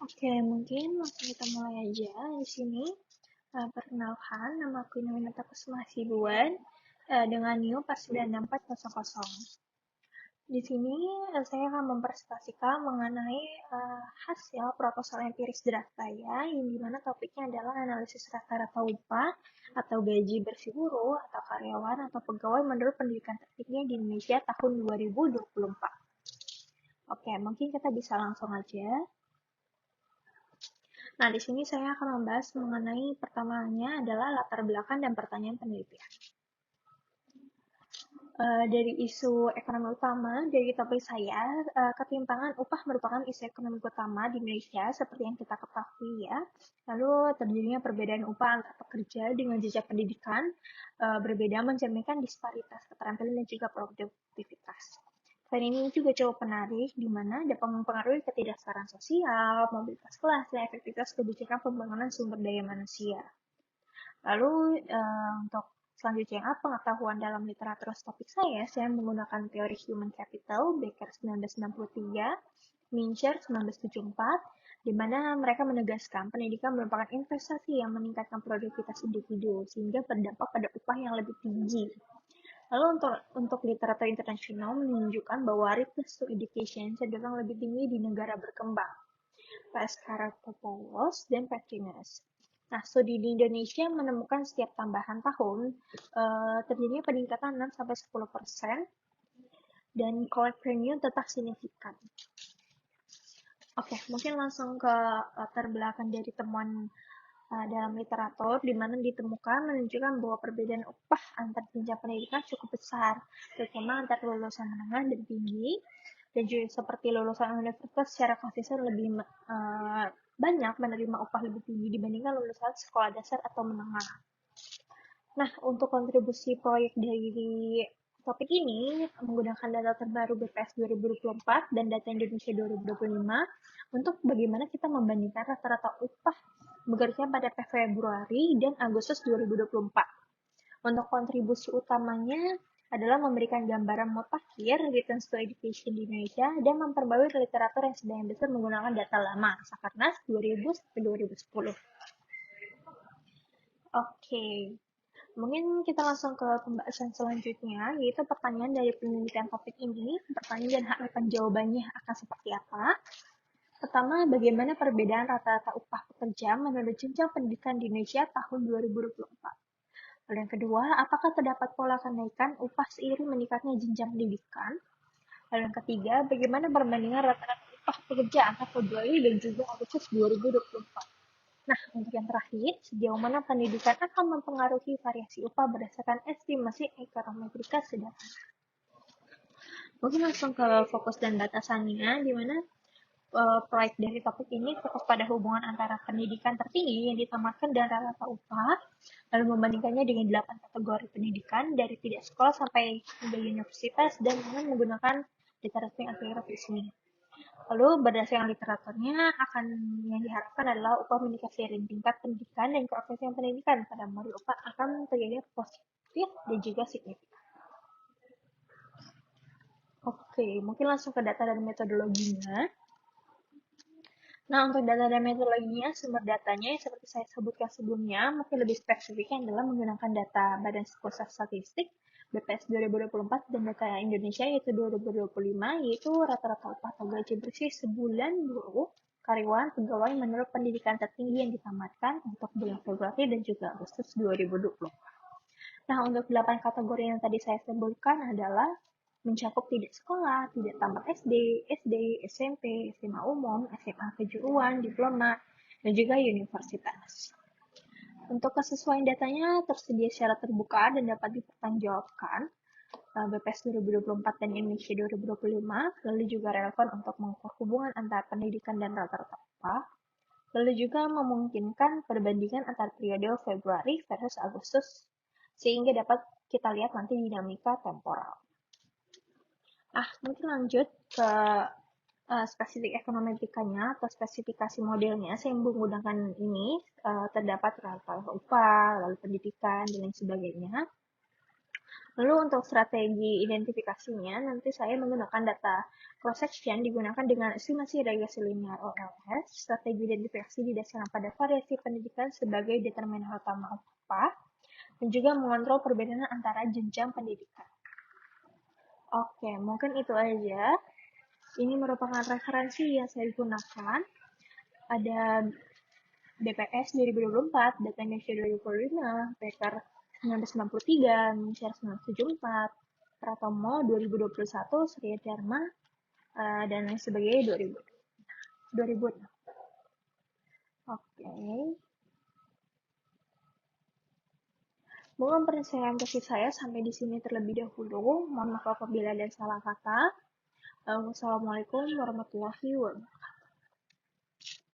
Oke, mungkin langsung kita mulai aja di sini. Perkenalkan, nama aku Inamita Kusuma Hasibuan dengan NIU 496.400. Di sini saya akan mempresentasikan mengenai hasil proposal empiris draft saya, yang dimana topiknya adalah analisis rata-rata upah atau gaji bersih buruh atau karyawan atau pegawai menurut pendidikan tertinggi di Indonesia tahun 2024. Oke, mungkin kita bisa langsung aja. Nah, di sini saya akan membahas mengenai pertamanya adalah latar belakang dan pertanyaan penelitian. Dari isu ekonomi utama, dari topik saya, ketimpangan upah merupakan isu ekonomi utama di Indonesia seperti yang kita ketahui ya. Lalu terjadinya perbedaan upah antar pekerja dengan jenjang pendidikan berbeda mencerminkan disparitas keterampilan dan juga produktivitas. Selain ini juga cukup menarik, di mana dapat mempengaruhi ketidaksetaraan sosial, mobilitas kelas, dan efektivitas kebijakan pembangunan sumber daya manusia. Lalu untuk selanjutnya pengetahuan dalam literatur topik saya menggunakan teori Human Capital, Becker 1993, Mincher 1974, di mana mereka menegaskan pendidikan merupakan investasi yang meningkatkan produktivitas individu sehingga berdampak pada upah yang lebih tinggi. Lalu untuk literatur internasional menunjukkan bahwa request to education cenderung lebih tinggi di negara berkembang. Paskaratopoulos dan Petrinius. Nah, studi di Indonesia menemukan setiap tambahan tahun terjadinya peningkatan 6-10% dan collect premium tetap signifikan. Oke, mungkin langsung ke latar belakang dari temuan dalam literatur, di mana ditemukan menunjukkan bahwa perbedaan upah antar jenjang pendidikan cukup besar, terutama antar lulusan menengah dan tinggi, dan juga seperti lulusan universitas secara konsisten lebih banyak menerima upah lebih tinggi dibandingkan lulusan sekolah dasar atau menengah. Nah, untuk kontribusi proyek dari topik ini menggunakan data terbaru BPS 2024 dan data Indonesia 2025 untuk bagaimana kita membandingkan rata-rata upah bekerja pada Februari dan Agustus 2024. Untuk kontribusi utamanya adalah memberikan gambaran mutakhir returns to education di Indonesia dan memperbarui literatur yang sebagian besar menggunakan data lama, Sakernas 2000 sampai 2010. Oke, mungkin kita langsung ke pembahasan selanjutnya, yaitu pertanyaan dari penelitian topik ini. Pertanyaan dan harapan jawabannya akan seperti apa? Pertama, bagaimana perbedaan rata-rata upah pekerja menurut jenjang pendidikan di Indonesia tahun 2024? Lalu yang kedua, apakah terdapat pola kenaikan upah seiring meningkatnya jenjang pendidikan? Lalu yang ketiga, bagaimana perbandingan rata-rata upah pekerja antara Februari dan juga Agustus 2024? Nah, untuk yang terakhir, sejauh mana pendidikan akan mempengaruhi variasi upah berdasarkan estimasi ekonometrika sederhana? Mungkin langsung ke fokus dan batasannya, di mana proyek dari topik ini fokus pada hubungan antara pendidikan tertinggi yang ditamatkan dan rata-rata upah, lalu membandingkannya dengan 8 kategori pendidikan dari tidak sekolah sampai hingga universitas dan dengan menggunakan literatur yang resmi. Lalu berdasarkan literaturnya akan yang diharapkan adalah upah meningkat seiring tingkat pendidikan dan keofisian pendidikan pada model upah akan terjadi positif dan juga signifikan. Oke, mungkin langsung ke data dan metodologinya. Nah, untuk data dan metodologinya, sumber datanya seperti saya sebutkan sebelumnya, mungkin lebih spesifiknya adalah menggunakan data Badan Pusat Statistik BPS 2024 dan data Indonesia yaitu 2025, yaitu rata-rata upah atau gaji bersih sebulan buruh karyawan pegawai menurut pendidikan tertinggi yang ditamatkan untuk bulan Februari dan juga Agustus 2020. Nah, untuk 8 kategori yang tadi saya sebutkan adalah mencakup tidak sekolah, tidak tamat SD, SMP, SMA umum, SMA kejuruan, diploma, dan juga universitas. Untuk kesesuaian datanya tersedia secara terbuka dan dapat dipertanggungjawabkan BPS 2024 dan Indonesia 2025, lalu juga relevan untuk mengukur hubungan antara pendidikan dan rata-rata upah, lalu juga memungkinkan perbandingan antar periode Februari versus Agustus, sehingga dapat kita lihat nanti dinamika temporal. Mungkin lanjut ke spesifik ekonometrikanya atau spesifikasi modelnya. Saya menggunakan ini terdapat rata-rata upah, lalu pendidikan, dan lain sebagainya. Lalu untuk strategi identifikasinya, nanti saya menggunakan data cross-section digunakan dengan estimasi regresi linear OLS. Strategi identifikasi didasarkan pada variasi pendidikan sebagai determinan utama upah, dan juga mengontrol perbedaan antara jenjang pendidikan. Oke, mungkin itu aja. Ini merupakan referensi yang saya gunakan. Ada BPS 2024, Data Indonesia 2025, PKR 1993, Minshare 1974, Pratomo 2021, Sri Dharma, dan lain sebagainya 2006. Oke. Mungkin presentasi saya sampai di sini terlebih dahulu. Mohon maaf apabila ada salah kata. Wassalamualaikum warahmatullahi wabarakatuh.